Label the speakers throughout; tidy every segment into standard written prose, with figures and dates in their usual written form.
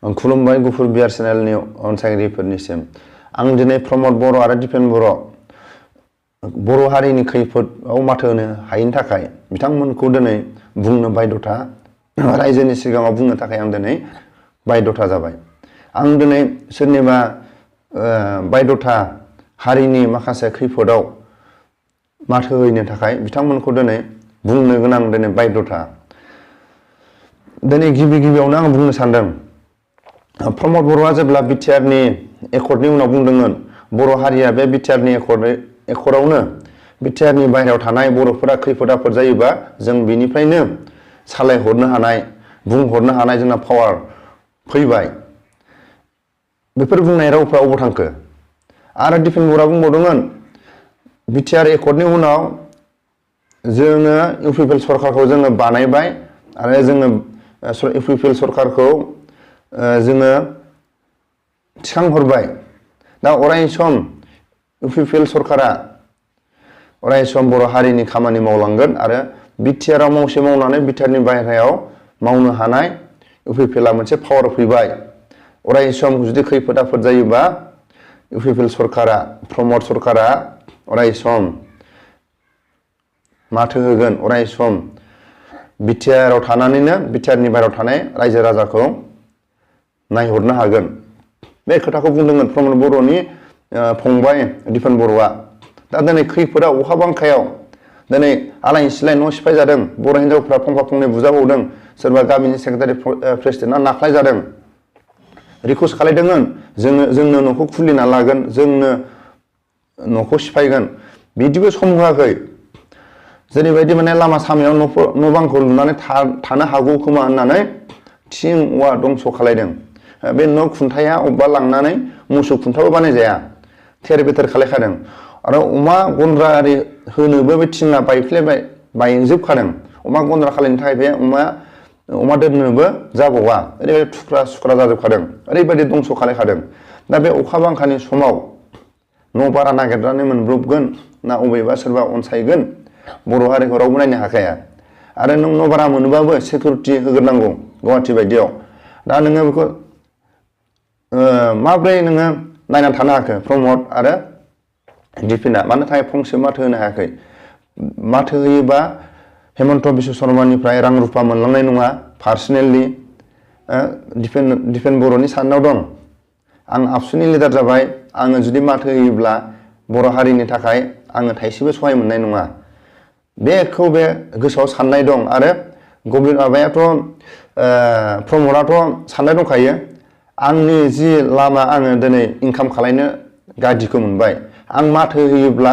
Speaker 1: खुलुमबाय गुफुर बियार चेनेलनि अनसायगिरिफोरनिसिम आं दिनै प्रमद बर' आरो दिपेन बर' हारिनि खैफोदआव माथो होनो हायैनि थाखाय बिथांमोनखौ दिनै बुंनो बायध'था रायजोनि सिगाङाव बुंनो थाखाय आं दिनै बायध'था जाबाय। आं दिनै सोरनिबा बायध'था हारिनि माखासे खैफोदआव माथो होनो थाखाय बिथांमोनखौ दिनै बुंनो गोनां दिनै बायध'था। दिनै गिबियावनो आं बुंनो सानदों प्रमद बर'आ जेब्ला बिटिआरनि एकर्डनि उनाव बुंदोंमोन बर' हारिया बे बिटिआरनि एकर्डआवनो बिटिआरनि बाहेरायाव थानाय बर'फोरा खैफोद आफोद जायोबा जों बिनिफ्रायनो सालायहरनो हानाय बुंहरनो हानाय जोंना पावार फैबाय। बेफोर बुंनाय रावफ्रा अबाव थांखो? आरो दिपेन बर'आ बुंबावदोंमोन बिटिआर एकर्डनि उनाव जोङो इउपिपिएल सरकारखौ जोङो बानायबाय आरो जोङो इउपिपिएल सरकारखौ जोङो थिखांहरबाय। दा अरायसम इउपिपिएल सरकारा अरायसम बर' हारिनि खामानि मावलांगोन आरो बिटिआराव मावसे मावनानै बिटिआरनि बाहेरायाव मावनो हानाय इउपिपिएलआ मोनसे पावार फैबाय। अरायसम जुदि खैफोद आफोद जायोबा इउपिपिएल सरकारा प्रमद सरकारा अरायसम माथो होगोन, अरायसम बिटिआराव थानानैनो बिटिआरनि बाहेरायाव थानाय रायजो राजाखौ नायहरनो हागोन। बे खोथाखौ बुंदोंमोन प्रमद बर'नि फंबाय दिपेन बर'आ। दा दिनै खैफोदाव अखा बांखायाव दिनै आलाय सिलाय न' सिफाय जादों, बर' हिन्जावफ्रा फंफा फंनै बुजाबावदों, सोरबा गामिनि सेक्रेटारि प्रेसिडेन्टआ नाख्लाय जादों, रिकुवेस्ट खालायदोंमोन जोंनो न'खौ खुलिना लागोन, जोंनो न'खौ सिफायगोन, बिदिबो सम होआखै। जेरैबायदि माने लामा सामायाव न' बांखौ लुनानै थानो हागौ खोमा होननानै थिं औवा दंस' खालायदों। बे न' खुन्थाया अबेबा लांनानै मोसौ खुन्थाबो बानायजाया, थेर बेथेर खालायखादों। आरो अमा गन्द्रा आरि होनोबो बे थिङा बायजोबखादों। अमा गन्द्रा खालायनो थाखाय बे अमा दोननोबो जाबावा, ओरैबायदि थुख्रा सुख्रा जाजोबखादों, ओरैबायदि दंस' खालायखादों। दा बे अखा बांखानि समाव न' बारा नागिरनानै मोनब्रबगोन ना अबेबा सोरबा अनसायगोन, बर' हारिखौ रावबो नायनो हाखाया। आरो नों न' बारा मोनोबाबो सिकिउरिटि होग्रोनांगौ गुवाहाटि बायदियाव। दा नोङो बेखौ माब्रै नोङो नायनानै थानो हाखो प्रमद आरो दिपेना? मानो थाखाय फंसे माथो होनो हायाखै? माथो होयोबा हेमन्त बिश्व शर्मानिफ्राय रां रुफा मोनलांनाय नङा। पार्सनेलि दिपेन बर'नि साननायाव दं आं आबसुनि लिडार जाबाय, आङो जुदि माथो होयोब्ला बर' हारिनि थाखाय आङो थाइसेबो सहाय मोननाय नङा। बेखौ बे गोसोआव साननाय दं। आरो माबायाथ' प्रमदआथ' साननाय दंखायो आंनि जि लामा आङो दिनै इनकाम खालायनो गादिखौ मोनबाय, आं माथो होयोब्ला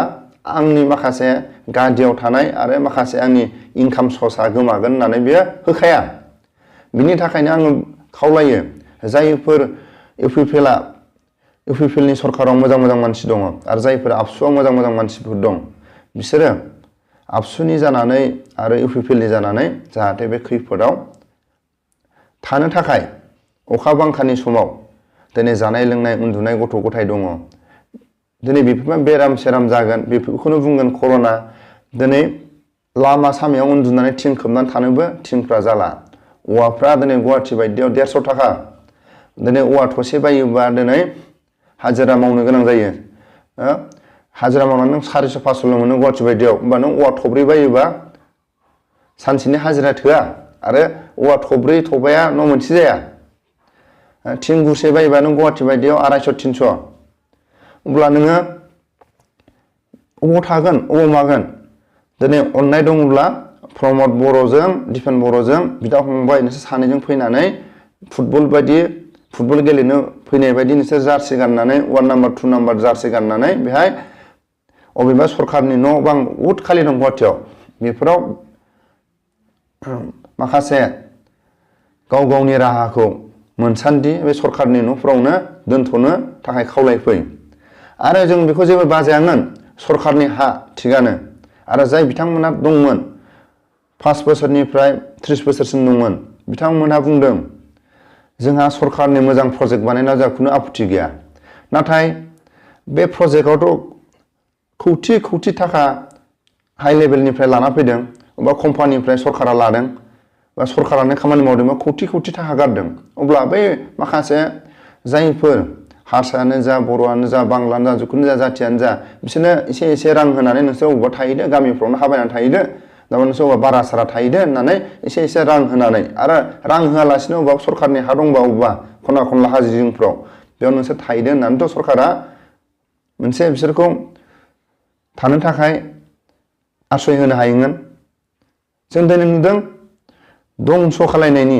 Speaker 1: आंनि माखासे गादियाव थानाय आरो माखासे आंनि इनकाम सर्सआ गोमागोन होननानै बियो होखाया। बिनि थाखायनो आङो खावलायो जायफोर इउपिपिएलनि सरकाराव मोजां मोजां मानसि दङ आरो जायफोर आबसुआव मोजां मोजां मानसिफोर दं, बिसोरो आबसुनि जानानै आरो इउपिपिएलनि जानानै जाहाथे बे खैफोदाव थानो थाखाय अखा बांखानि समाव दिनै जानाय लोंनाय उन्दुनाय गथ' गथाय दङ, दिनै बेफोर बेराम सेराम जागोन, बेफोरखौनो बुंगोन कर'ना। दिनै लामा सामायाव उन्दुनानै थिं खोबनानै थानोबो थिंफ्रा जाला। औवाफ्रा दिनै गुवाहाटि बायदियाव 150 थाखा। दिनै औवा थसे बायोबा दिनै हाजिरा मावनो गोनां जायो। हाजिरा मावनानै नों 400-500 मोनो गुवाहाटि बायदियाव। होमबा नों औवा थब्रै बायोबा सानसेनि हाजिरा थोआ। आरो औवा थब्रै थबाया न' मोनसे जाया। थिं गुरसे बायोबा नों गुवाहाटि बायदियाव 250-300। अब्ला नोङो अबाव थागोन अबाव मागोन? दिनै अननाय दङब्ला प्रमद बर'जों दिपेन बर'जों बिदा फंबाय नोंसोर सानैजों फैनानै फुटबल गेलेनो फैनाय बायदि नोंसोर जार्सि गाननानै 1 नाम्बार 2 नाम्बार जार्सि गाननानै बेहाय अबेबा सरकारनि न' बां बहुद खालि दं गुवाहाटियाव, बेफोराव माखासे गाव गावनि राहाखौ मोनसान्दि बे सरकारनि न'फोरावनो दोनथ'नो थाखाय खावलायफै। आरो जों बेखौ जेबो बाजायामोन, सरकारनि हा थिगानो। आरो जाय बिथांमोना दंमोन 5 बोसोरनिफ्राय 30 बोसोरसिम दंमोन, बिथांमोनहा बुंदों जोंहा सरकारनि मोजां प्रजेक्ट बानायना जोंहा खुनु आपत्ति गैया। नाथाय बे प्रजेक्टआवथ' खौथि थाखा हाइ लेभेलनिफ्राय लाना फैदों, बा कम्पानिनिफ्राय सरकारा लादों, बा सरकारानो खामानि मावदों बा खौथि खौथि थाखा गारदों अब्ला बै माखासे जायफोर हारसायानो जा बर'आनो जा बांलानो जा जिखुनु जा जाथियानो जा बिसोरनो एसे रां होनानै नोंसोर अबेबा थाहैदो गामिफ्रावनो हाबायनानै थाहैदो दा नोंसोर अबेबा बारा सारा थाहैदो होननानै एसे रां होनानै आरो रां होआलासिनो अबेबा सरकारनि हा दंबा अबेबा खना खनला हाजो जिंफ्राव बेयाव नोंसोर थाहैदो होननानैथ' सरकारा मोनसे बिसोरखौ थानो थाखाय आश्रय होनो हायोमोन जों दिनै नुदों दंस' खालायनायनि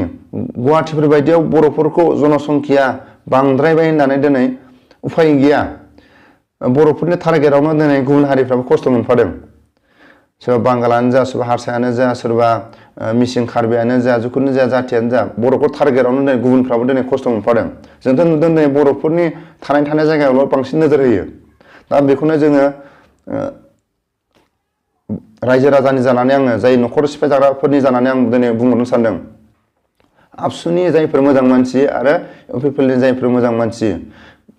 Speaker 1: गुवाहाटिफोर बायदियाव बर'फोरखौ जनसंख्या बांद्रायबाय होननानै दिनै उफाय गैया बर'फोरनि टारगेटआवनो दिनै गुबुन हारिफ्राबो खस्थ' मोनफादों सोरबा बांगालानो जा सोरबा हारसायानो जा सोरबा मिसिं कार्बियानो जा जिखुनु जा जाथियानो जा बर'खौ टारगेटआवनो दिनै गुबुनफ्राबो दिनै खस्थ' मोनफादों जोंथ' नुदों दिनै बर'फोरनि थानाय जायगायावल' बांसिन नोजोर होयो दा बेखौनो जोङो रायजो राजानि जानानै आङो जाय न'खर सिफायजाग्राफोरनि जानानै आं दिनै बुंहरनो सानदों आबसुनि जायफोर मोजां मानसि आरो इउपिपिएलनि जायफोर मोजां मानसि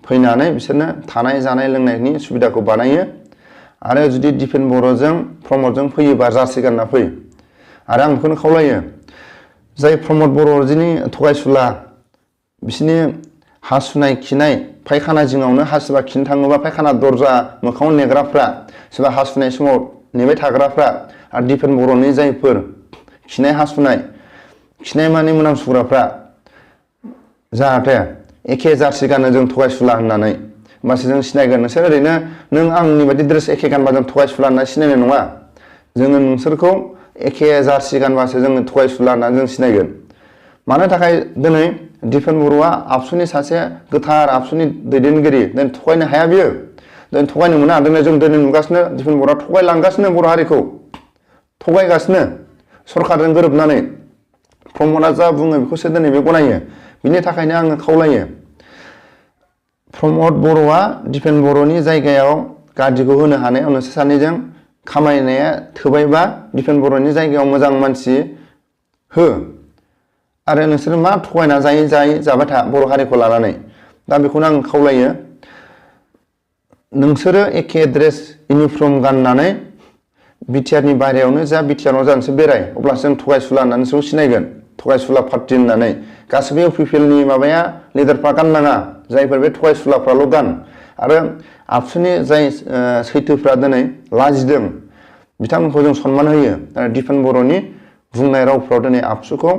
Speaker 1: फैनानै बिसोरनो थानाय जानाय लोंनायनि सुबिदाखौ बानायो आरो जुदि दिपेन बर'जों प्रमदजों फैयोबा जार्सि गानना फै आरो आं बेखौनो खावलायो जाय प्रमद बर'जिनि थगायसुला बिसोरनि हासुनाय खिनाय फायखाना जिङावनो हासुबा खिनो थाङोबा फायखाना दरजा मोखाङाव नेग्राफ्रा सोरबा हासुनाय समाव नेबाय थाग्राफ्रा आरो दिपेन बर'नि जायफोर खिनाय माने मोनामसुग्राफ्रा जाहाथे एखे जार्सि गानो जों थगायसुला होननानै होमबासो जों सिनायगोन नोंसोर ओरैनो नों आंनि बायदि ड्रेस एखे गानबा जों थगायसुला होनना सिनायनाय नङा जोङो नोंसोरखौ एखे जार्सि गानबासो जोङो थगायसुला होननानै जों सिनायगोन मानो थाखाय दिनै दिपेन बर'आ आबसुनि सासे गोथार आबसुनि दैदेनगिरि दिनै थगायनो हाया बियो दिनै थगायनो मोना जों दिनै नुगासिनो दिपेन बर'आ थगायलांगासिनो बर' हारिखौ थगायगासिनो सरकारजों गोरोबनानै प्रमदआ जा बुङो बेखौसो दिनै बे गनायो बिनि थाखायनो आङो खावलायो प्रमद बर'आ दिपेन बर'नि जायगायाव गादिखौ होनो हानायाव नोंसोर सानैजों खामायनाया थोबायबा दिपेन बर'नि जायगायाव मोजां मानसि हो आरो नोंसोर मा थगायना जाबाय था बर' हारिखौ लानानै दा बेखौनो आं खावलायो नोंसोरो एखे ड्रेस इउनिफर्म गाननानै बिटिआरनि बाहेरायावनो जा बिटिआराव जा नोंसोर बेराय अब्लासो जों थगायसुला होननानै नोंसोरखौ सिनायगोन थगायसुला पार्टि होननानै गासिबो इउपिपिएलनि माबाया लिडारफ्रा गाननाङा जायफोर बे थगायसुलाफ्राल' गान आरो आबसुनि जाय सैथोफ्रा दिनै लाजिदों बिथांमोनखौ जों सनमान होयो आरो दिपेन बर'नि बुंनाय रावफ्राव दिनै आबसुखौ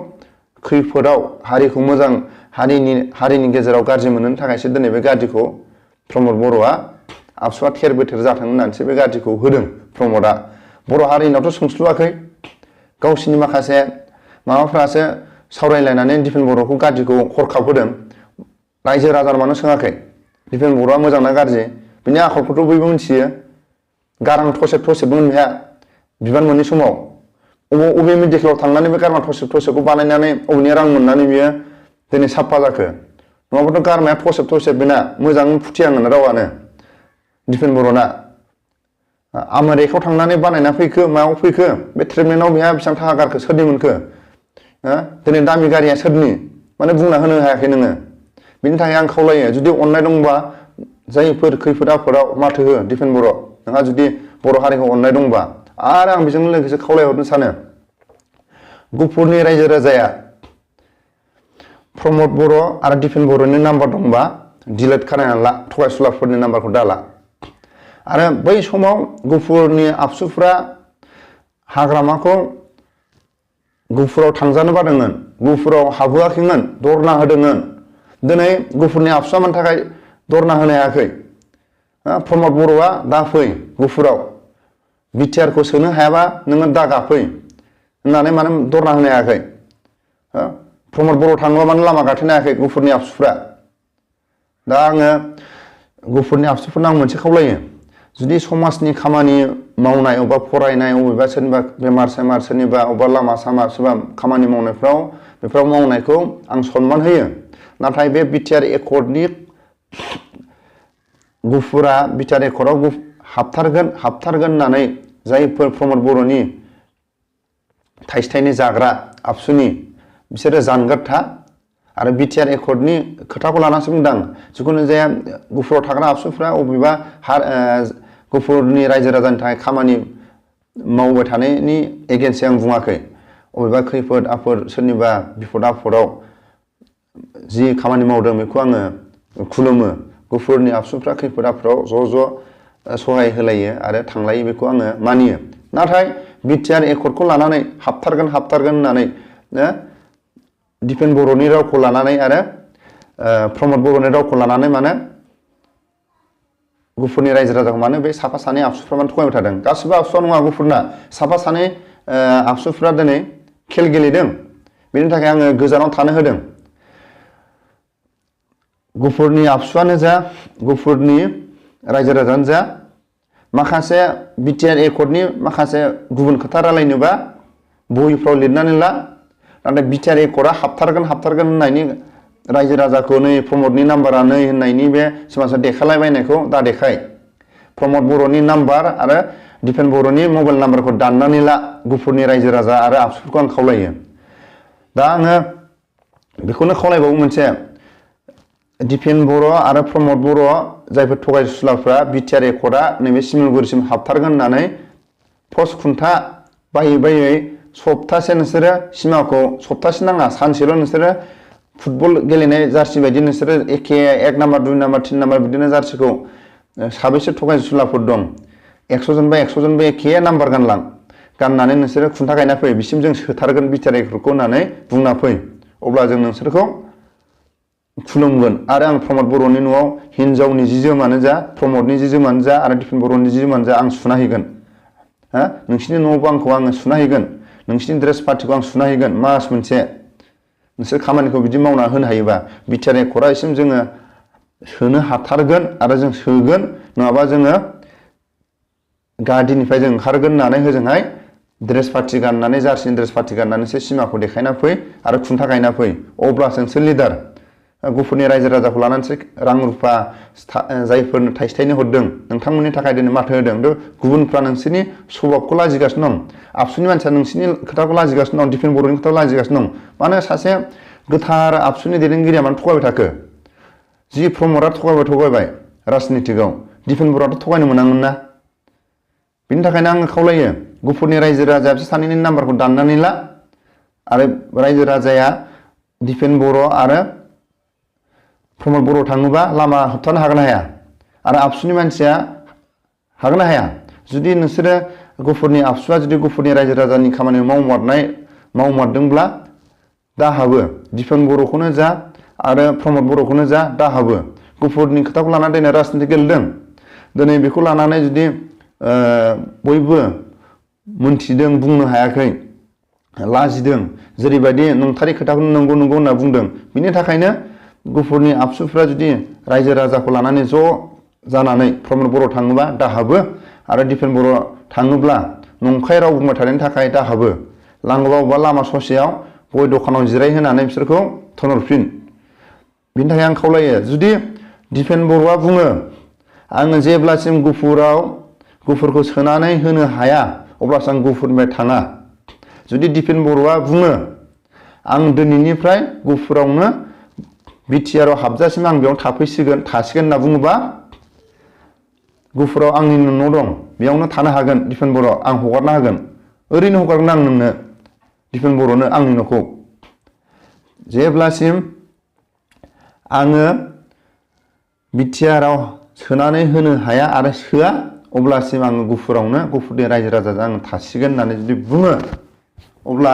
Speaker 1: खैफोदाव हारिखौ मोजां हारिनि गेजेराव गाज्रि मोननो थाखायसो दिनै बे गादिखौ प्रमद बर'आ आबसुआ थेर बेथेर जाथों होननानैसो बे गादिखौ होदों प्रमदआ बर' हारिनावथ' सोंस्लुआखै गावसिनि माखासे माबाफ्रासो सावरायलायनानै दिपेन बर'खौ गादिखौ हरखाब होदों रायजो राजानावनो सोङाखै दिपेन बर'आ मोजां ना गाज्रि बिनि आखलखौथ' बयबो मिथियो गारां थसेबो मोनहाया बिबान मोननाय समाव अबे मेडिकेलाव थांनानै बे गारां थसेबखौ बानायनानै अबेनि रां मोननानै बियो दिनै साफा जाखो नङाबाथ' गारमाया थसेब बेना मोजां फुथियाङो रावानो दिपेन बर'ना आमेरिकायाव थांनानै बानायना फैखो मायाव फैखो बे ट्रिटमेन्टआव बेहा बेसेबां थाखा गारखो सोरनि मोनखो दिनै दामि गारिया सोरनि माने बुंना होनो हायाखै नोङो बिनि थाखाय आं खावलायो जुदि अननाय दंबा जायफोर खैफोद आफोदाव माथो हो दिपेन बर' नोंहा जुदि बर' हारिखौ अननाय दंबा आरो आं बेजों लोगोसे खावलायहरनो सानो गुफुरनि रायजो राजाया प्रमद बर' आरो दिपेन बर'नि नाम्बार दंबा डिलिट खालायनानै ला थगायसुलाफोरनि नाम्बारखौ दाला आरो बै समाव गुफुरनि आबसुफ्रा हाग्रामाखौ गुफुराव थांजानो बादोंमोन गुफुराव हाबहोआखैमोन दरना होदोंमोन दिनै गुफुरनि आबसुआ मानि थाखाय दरना होनो हायाखै प्रमद बर'आ दा फै गुफुराव बिटिआरखौ सोनो हायाबा नोङो दा गाफै होननानै मानो दरना होनो हायाखै प्रमद बर' थाङोबा मानो लामा गाथेनो हायाखै गुफुरनि आबसुफ्रा दा आङो गुफुरनि आबसुफोरनो आं मोनसे खावलायो जुदि समाजनि खामानि मावनाय अबेबा फरायनाय अबेबा सोरनिबा बेमार सेमार सोरनिबा अबेबा लामा सामा सोरबा खामानि मावनायफ्राव बेफोराव मावनायखौ आं सनमान होयो नाथाय बे बिटिआर एकर्डनि गुफुरा बिटिआर एकर्डआव हाबथारगोन होननानै जायफोर प्रमद बर'नि थाइसे जाग्रा आबसुनि बिसोरो जानगार था आरो बिटिआर एकर्डनि खोथाखौ लानासो बुंदां जिखुनु जाया गुफुराव थाग्रा आबसुफ्रा अबेबा गुफुरनि रायजो राजानि थाखाय खामानि मावबाय थानायनि एगेन्सै आं बुङाखै अबेबा खैफोद आफोद सोरनिबा बिपद आफोदाव जि खामानि मावदों बेखौ आङो खुलुमो गुफुरनि आबसुफ्रा खैफोद आफोदाव ज' सहाय होलायो आरो थांलायो बेखौ आङो मानियो नाथाय बिटिआर एकर्डखौ लानानै हाबथारगोन होननानै दिपेन बर'नि रावखौ लानानै आरो प्रमद बर'नि रावखौ लानानै माने गुफुरनि रायजो राजाखौ मानो बे साफा सानै आबसुफ्रा मानो थगायबाय थादों गासिबो आबसुआ नङा गुफुरना साफा सानै आबसुफ्रा दिनै खेल गेलेदों बेनि थाखाय आङो गोजानाव थानो होदों गुफुरनि आबसुआनो जा गुफुरनि रायजो राजानो जा माखासे बिटिआर एकर्डनि माखासे गुबुन खोथा रायलायनोबा बहिफ्राव लिरनानै ला नाथाय बिटिआर एकर्डआ हाबथारगोन होननायनि रायजो राजाखौ नै प्रमदनि नाम्बारा नै होननायनि बे सोरबा देखायलायबायनायखौ दा देखाय प्रमद बर'नि नाम्बार आरो दिपेन बर'नि मबाइल नाम्बारखौ दाननानै ला गुफुरनि रायजो राजा आरो आबसुफोरखौ आं खावलायो दा आङो बेखौनो खावलायबावो मोनसे दिपेन बर' आरो प्रमद बर' जायफोर थगायसुलाफ्रा बिटिआर एकर्डआ नैबे सिमलुगुरिसिम हाबथारगोन होननानै पस्ट खुन्था बायै सप्तासे नोंसोरो सिमाखौ सप्तासे नाङा सानसेल' नोंसोरो फुटबल गेलेनाय जार्सि बायदि नोंसोरो एखे 1 नाम्बार 2 नाम्बार 3 नाम्बार बिदिनो जार्सिखौ साबैसे थगायसुलाफोर दं 100 जनबा एखे नाम्बार गाननानै नोंसोरो खुन्था गायना फै बिसिम जों सोथारगोन बिटिआर एकर्डखौ होननानै बुंना फै अब्ला जों नोंसोरखौ खुलुमगोन आरो आं प्रमद बर'नि न'आव हिनजावनि जि जोमानो जा प्रमदनि जि जोमानो जा आरो दिपेन बर'नि जि जोमानो जा आं सुना हैगोन नोंसिनि न'आव बांखौ आङो सुना हैगोन नोंसिनि ड्रेस पार्टिखौ आं सुना हैगोन मास मोनसे नोंसोर खामानिखौ बिदि मावना होनो हायोबा बिटिआर एकर्डसिम जोङो सोनो हाथारगोन आरो जों सोगोन नङाबा जोङो गादिनिफ्राय जों ओंखारगोन होननानै होजोंहाय ड्रेस पार्टि गाननानै जार्सिनि ड्रेस पार्टि गाननानैसो सिमाखौ देखायना फै आरो खुन्था गायना फै अब्लासो नोंसोर लिडार गुफुरनि रायजो राजाखौ लानानैसो रां रुफा जायफोरनो थाइसे थाइनै हरदों नोंथांमोननि थाखाय दिनै माथो होदों गुबुनफ्रा नोंसोरनि सभाबखौ लाजिगासिनो दं आबसुनि मानसिया नोंसोरनि खोथाखौ लाजिगासिनो दं दिपेन बर'नि खोथाखौ लाजिगासिनो दं मानो सासे गोथार आबसुनि दैदेनगिरिया मानो थगायबाय थाखो जि प्रमदआ थगायबाय राजनितिकआव दिपेन बर'आथ' थगायनो मोनामोन ना बिनि थाखायनो आङो खावलायो गुफुरनि रायजो राजा बिसोर सानैनि नाम्बारखौ दाननानै ला आरो रायजो राजाया दिपेन बर' आरो प्रमद बर' थाङोबा लामा होबथानो हागोन ना हाया आरो आबसुनि मानसिया हागोन ना हाया जुदि नोंसोरो गुफुरनि आबसुआ जुदि गुफुरनि रायजो राजानि खामानि मावमारदोंब्ला दा हाबो दिपेन बर'खौनो जा आरो प्रमद बर'खौनो जा दा हाबो गुफुरनि खोथाखौ लानानै दिनै राजनिति गेलेदों दिनै बेखौ लानानै जुदि बयबो मोनथिदों बुंनो हायाखै लाजिदों जेरैबायदि नंथारै खोथाखौनो नंगौ होनना बुंदों बिनि थाखायनो गुफुरनि आबसुफ्रा जुदि रायजो राजाखौ लानानै ज' जानानै प्रमद बर' थाङोबा दाहाबो आरो दिपेन बर' थाङोब्ला नंखाय राव बुंबाय थानायनि थाखाय दाहाबो लांगोबा अबेबा लामा ससेयाव गय दखानाव जिरायहोनानै बिसोरखौ थोनहरफिन बिनि थाखाय आं खावलायो जुदि दिपेन बर'आ बुङो आङो जेब्लासिम गुफुरखौ सोनानै होनो हाया अब्लासो आं गुफुरनिफ्राय थाङा जुदि दिपेन बर'आ बुङो आं दिनैनिफ्राय गुफुरावनो बिटिआरआव हाबजासिम आं बेयावनो थासिगोन होनना बुङोबा गुफुराव आंनि न' दं बेयावनो थानो हागोन दिपेन बर' आं हगारना होगोन ओरैनो हगारगोन आं नोंनो दिपेन बर'नो आंनि न'खौ जेब्लासिम आङो बिटिआरआव सोनानै होनो हाया आरो सोआ अब्लासिम आङो गुफुरनि रायजो राजाजों आङो थासिगोन होननानै जुदि बुङो अब्ला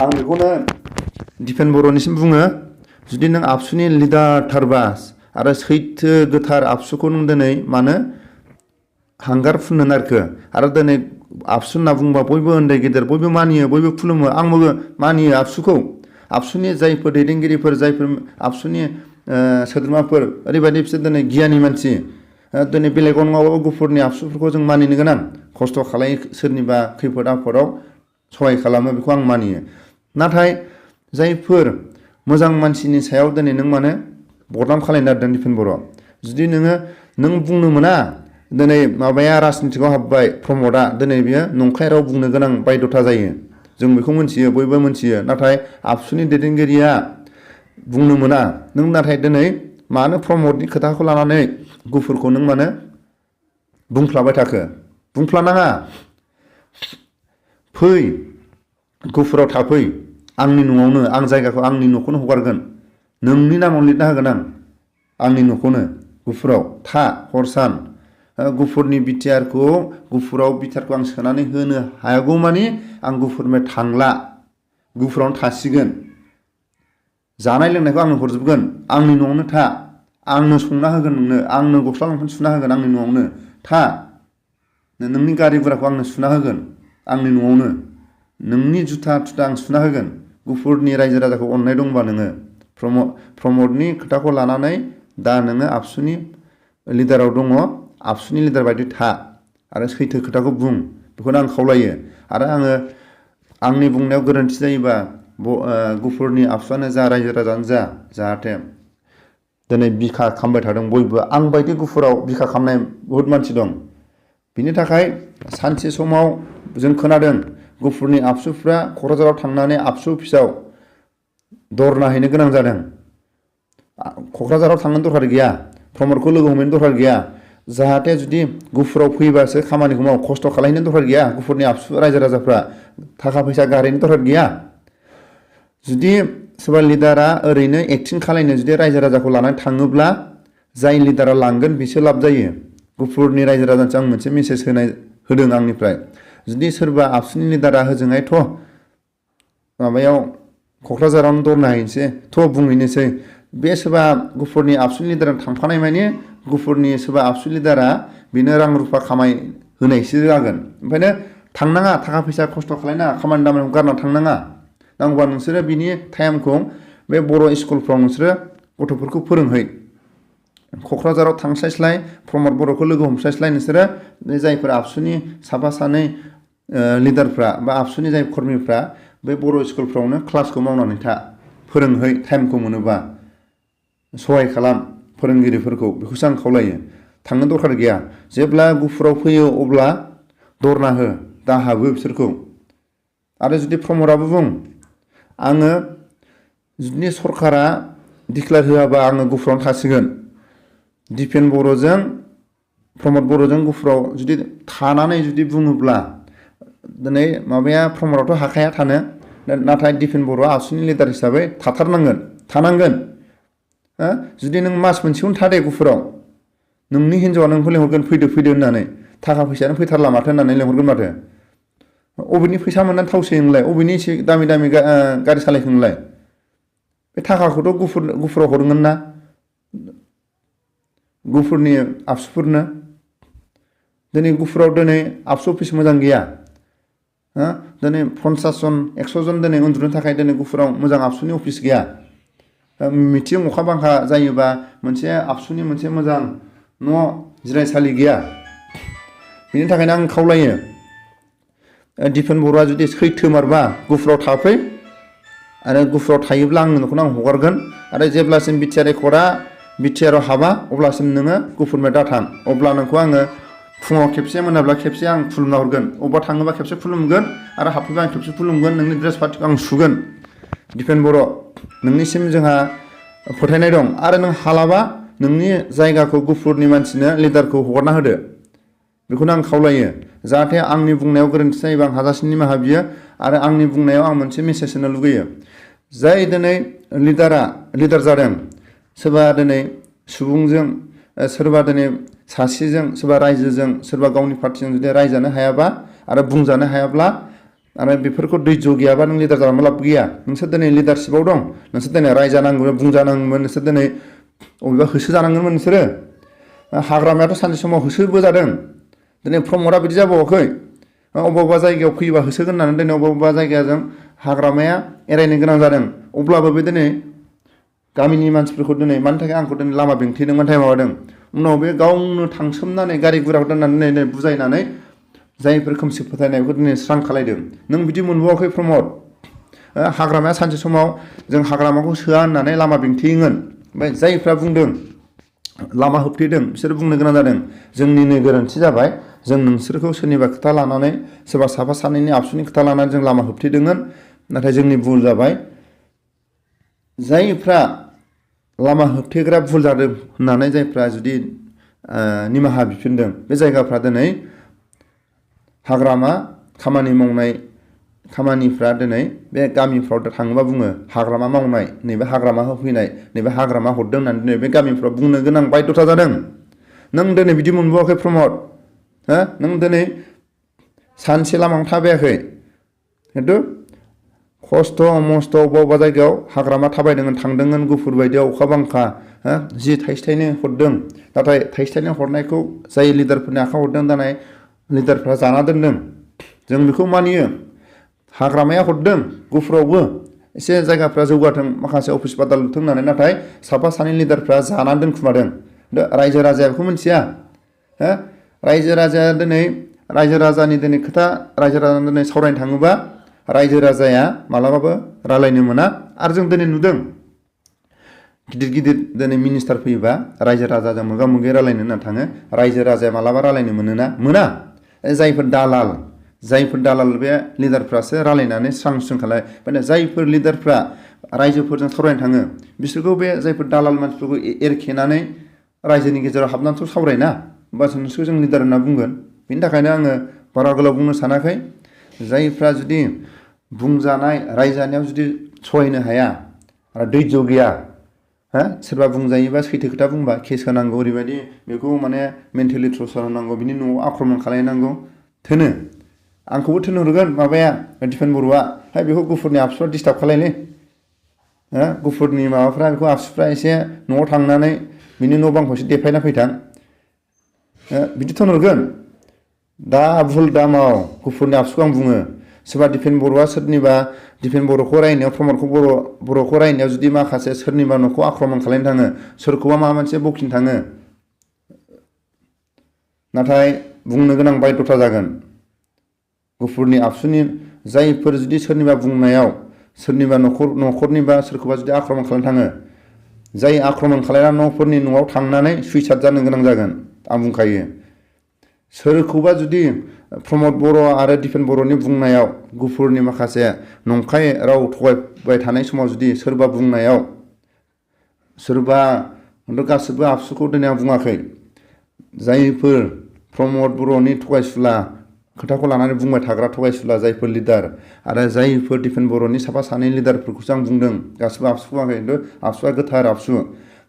Speaker 1: आं बेखौनो दिपेन बर'निसिम बुङो जुदि नों आबसुनि लिडारथारबा आरो सैथो गोथार आबसुखौ नों दिनै मानो हांगार फुननो नारखो आरो दिनै आबसु होनना बुंबा बयबो उन्दै गेदेर बयबो मानियो बयबो खुलुमो आंबो मानियो आबसुनि जायफोर दैदेनगिरिफोर जायफोर आबसुनि सोद्रोमाफोर ओरैबायदि बिसोर दिनै गियानि मानसि दिनै बेलेगाव नङाबाबो गुफुरनि आबसुफोरखौ जों मानिनो गोनां खस्थ' खालायो सोरनिबा खैफोद आफोदाव सहाय खालामो बेखौ आं मानियो नाथाय जायफोर मोजां मानसिनि सायाव दिनै नों मानो बदनाम खालायनो नागिरदों दिपेन बर' जुदि नों बुंनो मोना दिनै माबाया राजनितिकआव हाबबाय प्रमदआ दिनै बियो नंखाय राव बुंनो गोनां बायध'था जायो जों बेखौ मोनथियो बयबो मोनथियो नाथाय आबसुनि दैदेनगिरिया बुंनो मोना नों नाथाय दिनै मानो प्रमदनि खोथाखौ लानानै गुफुरखौ नों मानो बुंफ्लाबाय थाखो बुंफ्लानाङा फै गुफुराव थाफै आंनि न'आवनो आं जायगाखौ आंनि न'खौनो हगारगोन नोंनि नामाव लिरना होगोन आंनि न'खौनो गुफुराव था हर सान गुफुरनि बिटिआरखौ गुफुराव बिटिआरखौ आं सोनानै होनो हागौ मानि आं गुफुरनिफ्राय थांला गुफुरावनो थासिगोन जानाय लोंनायखौ आंनो हरजोबगोन आंनि न'आवनो था आंनो संना होगोन नोंनो आंनो गस्ला लंपेन्ट सुना होगोन आंनि न'आवनो था नोंनि गारि गुराखौ आंनो सुना होगोन आंनि न'आवनो नोंनि जुथा थुथा आं सुना होगोन गुफुरनि रायजो राजाखौ अननाय दंबा नोङो प्रमदनि खोथाखौ लानानै दा नोङो आबसुनि लिडाराव दङ आबसुनि लिडार बायदि था आरो सैथो खोथाखौ बुं बेखौनो आं खावलायो आरो आङो आंनि बुंनायाव गोरोन्थि जायोबा गुफुरनि आबसुआनो जा रायजो राजायानो जा जाहाथे दिनै बिखा खामबाय थादों बयबो आं बायदि गुफुराव बिखा खामनाय बहुद मानसि दं बिनि थाखाय सानसे समाव जों खोनादों गुफुरनि आबसुफ्रा क'क्राझाराव थांनानै आबसु अफिसाव धरना हैनो गोनां जादों क'क्राझाराव थांनो दरखार गैया प्रमदखौ लोगो हमहैनो दरखार गैया जाहाथे जुदि गुफुराव फैबासो खामानिखौ माव खस्थ' खालायनो दरखार गैया गुफुरनि आबसु रायजो राजाफ्रा थाखा फैसा गारहैनो दरखार गैया जुदि सोरबा लिडारा ओरैनो एक्टिं खालायनो जुदि रायजो राजाखौ लानानै थाङोब्ला जाय लिडारा लांगोन बिसो लाब जायो गुफुरनि रायजो राजानो आं मोनसे मेसेज होदों आंनिफ्राय जुदि सोरबा आबसुनि लिडारा होजोंहायथ' माबायाव क'क्राझारावनो धरना हैनोसै थ' बुंहैनोसै बे सोरबा गुफुरनि आबसुनि लिडारा थांफानाय माने गुफुरनि सोरबा आबसु लिडारा बेनो रां रुफा खामाय होनायसो जागोन ओंखायनो थांनाङा थाखा फैसा खस्थ' खालायनाङा खामानि दामानिखौ गारना थांनाङा नांगौबा नोंसोरो बिनि टाइमखौ बे बर' स्कुलफ्राव नोंसोरो गथ'फोरखौ फोरोंहै क'क्राझाराव थांस्लायस्लाय प्रमद बर'खौ लोगो हमस्लायस्लाय नोंसोरो बे जायफोर आबसुनि साफा सानै लिडारफ्रा बा आबसुनि जाय कर्मिफ्रा बे बर' स्कुलफ्रावनो क्लासखौ मावनानै था फोरोंहै टाइमखौ मोनोबा सहाय खालाम फोरोंगिरिफोरखौ बेखौसो आं खावलायो थांनो दरखार गैया जेब्ला गुफुराव फैयो अब्ला धरना हो दा हाबो बिसोरखौ आरो जुदि प्रमदाबो बुं आङो जुदि सरकारा डिक्लेयार होआबा आङो गुफुरावनो थासिगोन दिपेन बर'जों प्रमद बर'जों गुफुराव जुदि थानानै जुदि बुङोब्ला दिनै माबाया प्रमदावथ' हाखाया थानो नाथाय दिपेन बर'आ आबसुनि लिडार हिसाबै थानांगोन जुदि नों मास मोनसेखौनो था दे गुफुराव नोंनि हिन्जावा नोंखौ लेंहरगोन फैदो होननानै थाखा फैसायानो फैथारला माथो होननानै लेंहरगोन माथो अबेनि फैसा मोननानै थावसै नोंलाय अबेनि एसे दामि गारि सालायखो नोंलाय बे थाखाखौथ' गुफुराव हरगोन ना गुफुरनि आबसुफोरनो दिनै गुफुराव दिनै आबसु अफिस मोजां गैया दिनै 50 जन 100 जन दिनै उन्दुनो थाखाय दिनै गुफुराव मोजां आबसुनि अफिस गैया मिथिं अखा बांखा जायोबा मोनसे आबसुनि मोनसे मोजां न' जिरायसालि गैया बेनि थाखायनो आं खावलायो दिपेन बर'आ जुदि सैथोमारबा गुफुराव थाफै आरो गुफुराव थायोब्ला आंनि न'खौनो आं हगारगोन आरो जेब्लासिम बिटिआर रेकर्डआ बिटिआराव हाबा अब्लासिम नोङो गुफुरनिफ्राय दाथां अब्ला नोंखौ आङो फुङाव खेबसे मोनाब्ला खेबसे आं खुलुमना हरगोन अबेबा थाङोबा खेबसे खुलुमगोन आरो हाबफैबा आं खेबसे खुलुमगोन नोंनि ड्रेस पार्टिखौ आं सुगोन दिपेन बर' नोंनिसिम जोंहा फोथायनाय दं आरो नों हालाबा नोंनि जायगाखौ गुफुरनि मानसिनो लिडारखौ हगारना होदो बेखौनो आं खावलायो जाहाथे आंनि बुंनायाव गोरोन्थि जायोबा आं हाजासे निमाहा बियो आरो आंनि बुंनायाव आं मोनसे मेसेज होनो लुगैयो जाय दिनै लिडार जादों सोरबा दिनै सुबुंजों सोरबा दिनै सासेजों सोरबा रायजोजों सोरबा गावनि पार्टिजों जुदि रायजानो हायाबा आरो बुंजानो हायाब्ला आरो बेफोरखौ धैर्य गैयाबा नों लिडार जानानै लाब गैया नोंसोर दिनै लिडारशिपआव दं नोंसोर दिनै रायजानांगौ बुंजानांगौमोन नोंसोर दिनै अबेबा होसोजानांगोनमोन नोंसोरो हाग्रामायाथ' सानसे समाव होसोबोजादों दिनै प्रमदआ बिदि जाबावाखै अबेबा जायगायाव फैयोबा होसोगोन होननानै दिनै अबेबा जायगाजों हाग्रामाया एरायनो गोनां जादों अब्लाबो बे दिनै गामिनि मानसिफोरखौ दिनै मानि थाखाय आंखौ दिनै लामा बेंथेदों मानि थाखाय माबादों उनाव बे गावनो थांसोमनानै गारि गुराखौ दोननानै बुजायनानै जायफोर खोमसि फोथायनायखौ दिनै स्रां खालायदों नों बिदि मोनबावाखै प्रमद हाग्रामाया सानसे समाव जों हाग्रामाखौ सोआ होननानै लामा बेंथेयोमोन ओमफ्राय जायफ्रा बुंदों लामा होबथेदों बिसोर बुंनो गोनां जादों जोंनिनो गोरोन्थि जाबाय जों नोंसोरखौ सोरनिबा खोथा लानानै सोरबा साफा सानैनि आबसुनि खोथा लानानै जों लामा होबथेदोंमोन नाथाय जोंनि भुल जाबाय जायफ्रा लामा होबथेग्रा भुल जादों होननानै जायफ्रा जुदि निमाहा बिफिनदों बे जायगाफ्रा दिनै हाग्रामा खामानि मावनाय खामानिफ्रा दिनै बे गामिफ्राव थाङोबा बुङो हाग्रामा मावनाय नैबे हाग्रामा होफैनाय नैबे हाग्रामा हरदों होननानै दिनै बे गामिफ्राव बुंनो गोनां बायध'था जादों नों दिनै बिदि मोनबावाखै प्रमद हो नों दिनै सानसे लामायाव थाबायाखै खिन्थु खस्थ' मस्थ' अबेबा जायगायाव हाग्रामा थाबायदोंमोन थांदोंमोन गुफुर बायदियाव अखा बांखा जि थाइसे थाइनै हरदों नाथाय थाइसे थाइनै हरनायखौ जाय लिडारफोरनि आखायाव हरदों दानाय लिडारफ्रा जाना दोनदों जों बेखौ मानियो हाग्रामाया हरदों गुफुरावबो एसे जायगाफ्रा जौगाथों माखासे अफिस बादाल लुथों होननानै नाथाय साफा सानै लिडारफ्रा जानानै दोनखुमादों रायजो राजाया बेखौ मिथिया हो रायजो राजाया दिनै रायजो राजानि दिनै खोथा रायजो राजानि दिनै सावरायनो थाङोबा रायजो राजाया मालाबाबो रायलायनो मोना आरो जों दिनै नुदों गिदिर गिदिर दिनै मिनिस्टार फैयोबा रायजो राजाजों मोगा मोगि रायलायनो होनना थाङो रायजो राजाया मालाबा रायलायनो मोना जायफोर दालाल बे लिडारफ्रासो रायलायनानै स्रां स्रां खालाय माने जायफोर लिडारफ्रा रायजोफोरजों सावरायनो थाङो बिसोरखौ बे जायफोर दालाल मानसिफोरखौ एरखेनानै रायजोनि गेजेराव हाबनानैथ' सावरायना होमबासो नोंसोरखौ जों लिडार होनना बुंगोन बेनि थाखायनो आङो बारा गोलाव बुंनो सानाखै जायफ्रा जुदि बुंजानाय रायजानायाव जुदि सहायनो हाया आरो दैज्य गैया हो सोरबा बुंजायोबा सैथो खोथा बुंबा केस होनांगौ ओरैबायदि बेखौ माने मेन्टेलि टर्चार होनांगौ बिनि न'आव आक्रमन खालायनांगौ थोनो आंखौबो थिनहरगोन माबाया दिपेन बर'आ बेखौ गुफुरनि आबसुफ्रा डिस्टार्ब खालायलै गुफुरनि माबाफ्रा बेखौ आबसुफ्रा एसे न'आव थांनानै बिनि न' बांखौ एसे देफायना फैथां बिदि थिनहरगोन दा भुल दा माव गुफुरनि आबसुखौ आं बुङो सोरबा दिपेन बर'आ सोरनिबा दिपेन बर'खौ रायनायाव प्रमदखौ बर'खौ रायनायाव जुदि माखासे सोरनिबा न'खौ आक्रमन खालायनो थाङो सोरखौबा माबा मोनसे बखिनो थाङो नाथाय बुंनो गोनां बायध'था जागोन गुफुरनि आबसुनि जायफोर जुदि सोरनिबा बुंनायाव सोरनिबा न'खरनिबा सोरखौबा जुदि आक्रमन खालामनो थाङो जाय आक्रमन खालायना न'फोरनि न'आव थांनानै सुइसाइड जानो गोनां जागोन आं बुंखायो सोरखौबा जुदि प्रमद बर' आरो दिपेन बर'नि बुंनायाव गुफुरनि माखासे नंखाय राव थगायबाय थानाय समाव जुदि सोरबा बुंनायाव सोरबा गासिबो आबसुखौ दिनै आं बुङाखै जायफोर प्रमद बर'नि थगायसुला खोथाखौ लानानै बुंबाय थाग्रा थगायसुला जायफोर लिडार आरो जायफोर दिपेन बर'नि साफा सानै लिडारफोरखौसो आं बुंदों गासिबो आबसुखौ बुङाखै खिन्थु आबसुआ गोथार आबसु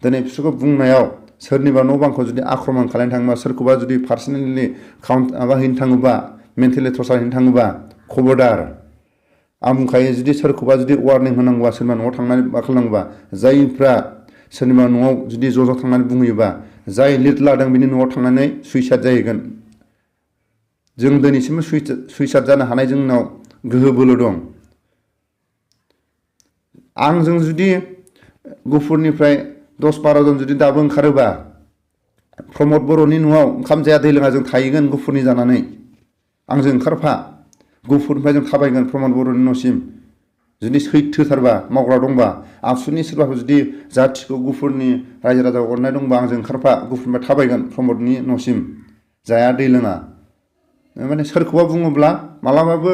Speaker 1: दिनै बिसोरखौ बुंनायाव सोरनिबा न' बांखौ जुदि आक्रमन खालायनो थाङोबा सोरखौबा जुदि पार्सनेलि माबा हैनो थाङोबा मेन्टेलि टर्चार हैनो थाङोबा खबरदार आं बुंखायो जुदि सोरखौबा जुदि वार्निं होनांगौबा सोरनिबा न'आव थांनानै मा खालामनांगौबा जायफ्रा सोरनिबा न'आव जुदि ज' थांनानै बुंहैयोबा जाय लिड लादों बिनि न'आव थांनानै सुइसाइड जाहैगोन जों दिनैसिमबो सुइसाइड जानो हानाय जोंनाव गोहो बोलो दं आंजों जुदि गुफुरनिफ्राय 10-12 जन जुदि दाबो ओंखारोबा प्रमद बर'नि न'आव ओंखाम जाया दै लोङा जों थाहैगोन गुफुरनि जानानै आंजों ओंखारफा गुफुरनिफ्राय जों थाबायगोन प्रमद बर'नि न'सिम जुदि सैथोथारबा मावग्रा दंबा आबसुनि सोरबाफोर जुदि जाथिखौ गुफुरनि रायजो राजा अरनाय दंबा आंजों ओंखारफा गुफुरनिफ्राय थाबायगोन प्रमदनि न'सिम जाया दै लोङा माने सोरखौबा बुङोब्ला मालाबाबो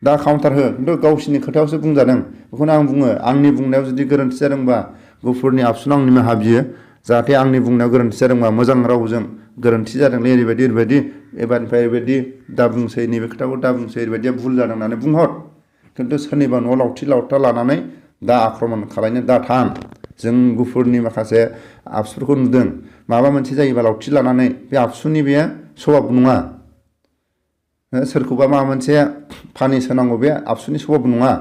Speaker 1: दा काउन्टार हो खिन्थु गावसिनि खोथायावसो बुंजादों बेखौनो आं बुङो आंनि बुंनायाव जुदि गोरोन्थि जादोंबा गुफुरनि आबसुनाव आं निमाहा बियो जाहाथे आंनि बुंनायाव गोरोन्थि जादोंबा मोजां रावजों गोरोन्थि जादोंलै ओरैबायदि एबारनिफ्राय ओरैबायदि दा बुंसै नैबे खोथाखौ दा बुंसै ओरैबायदिया भुल जादों होननानै बुंहर खिन्थु सोरनिबा न'आव लावथि लावथा लानानै दा आक्रमन खालायनो दा थां जों गुफुरनि माखासे आबसुफोरखौ नुदों माबा मोनसे जायोबा लावथि लानानै बे आबसुनि बे सभाब नङा सोरखौबा माबा मोनसे पानिस होनांगौ बे आबसुनि सभाब नङा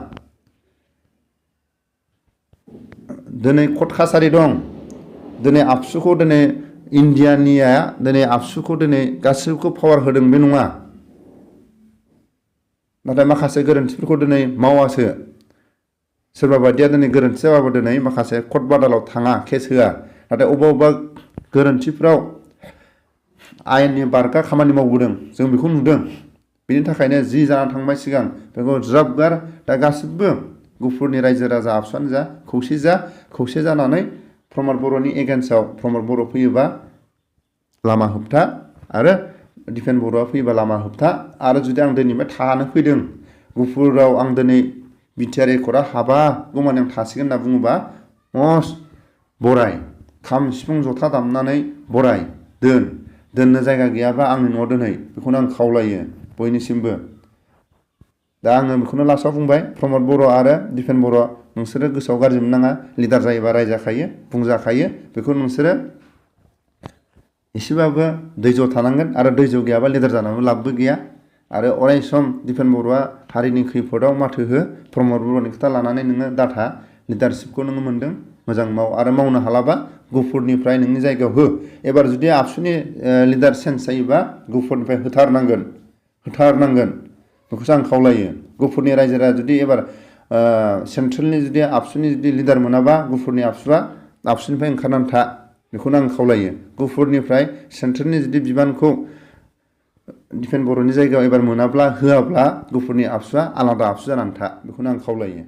Speaker 1: दिनै कर्ट कासारि दं दिनै आबसुखौ दिनै इन्डियानिया दिनै आबसुखौ दिनै गासिबोखौ पावार होदों बे नङा नाथाय माखासे गोरोन्थिफोरखौ दिनै मावासो सोरबा बायदिया दिनै गोरोन्थि जाबाबो दिनै माखासे कर्ट बादालाव थाङा केस होआ नाथाय अबेबा गोरोन्थिफ्राव आयेननि बारगा खामानि मावबोदों जों बेखौ नुदों बेनि थाखायनो जि जानानै थांबाय सिगां बेखौ ज्राब गार दा गासिबो गुफुरनि रायजो राजा आबसुआनो जा खौसे जानानै प्रमद बर'नि एगेन्स्टआव प्रमद बर' फैयोबा लामा होबथा आरो दिपेन बर'आ फैयोबा लामा होबथा आरो जुदि आं दिनैबो थानो फैदों गुफुराव आं दिनै बिटिआर एकर्डआ हाबागौमानि आं थासिगोन होनना बुङोबा बराय खाम सिफुं जथा दामनानै बराय दोननो जायगा गैयाबा आंनि न'आव दोनहै बेखौनो आं खावलायो बयनिसिमबो दा आङो बेखौनो लास्टआव बुंबाय प्रमद बर' आरो दिपेन बर' नोंसोरो गोसोआव गाज्रि मोननाङा लिडार जायोबा रायजाखायो बुंजाखायो बेखौ नोंसोरो एसेबाबो दैज' थानांगोन आरो दैज' गैयाबा लिडार जानानैबो लाबबो गैया आरो अराय सम दिपेन बर'आ हारिनि खैफोदाव माथो हो प्रमद बर'नि खोथा लानानै नोङो डाटा लिडारशिपखौ नोङो मोन्दों मोजां माव आरो मावनो हालाबा गुफुरनिफ्राय नोंनि जायगायाव हो एबार जुदि आबसुनि लिडार चेन्ज जायोबा गुफुरनिफ्राय होथारनांगोन बेखौसो आं खावलायो गुफुरनि रायजोआ जुदि एबार सेन्ट्रेलनि जुदि आबसुनि जुदि लिडार मोनाबा गुफुरनि आबसुनिफ्राय ओंखारनानै था बेखौनो आं खावलायो गुफुरनिफ्राय सेन्ट्रेलनि जुदि बिबानखौ दिपेन बर'नि जायगायाव एबार मोनाब्ला होआब्ला गुफुरनि आबसुआ आलादा आबसु जानानै था बेखौनो आं खावलायो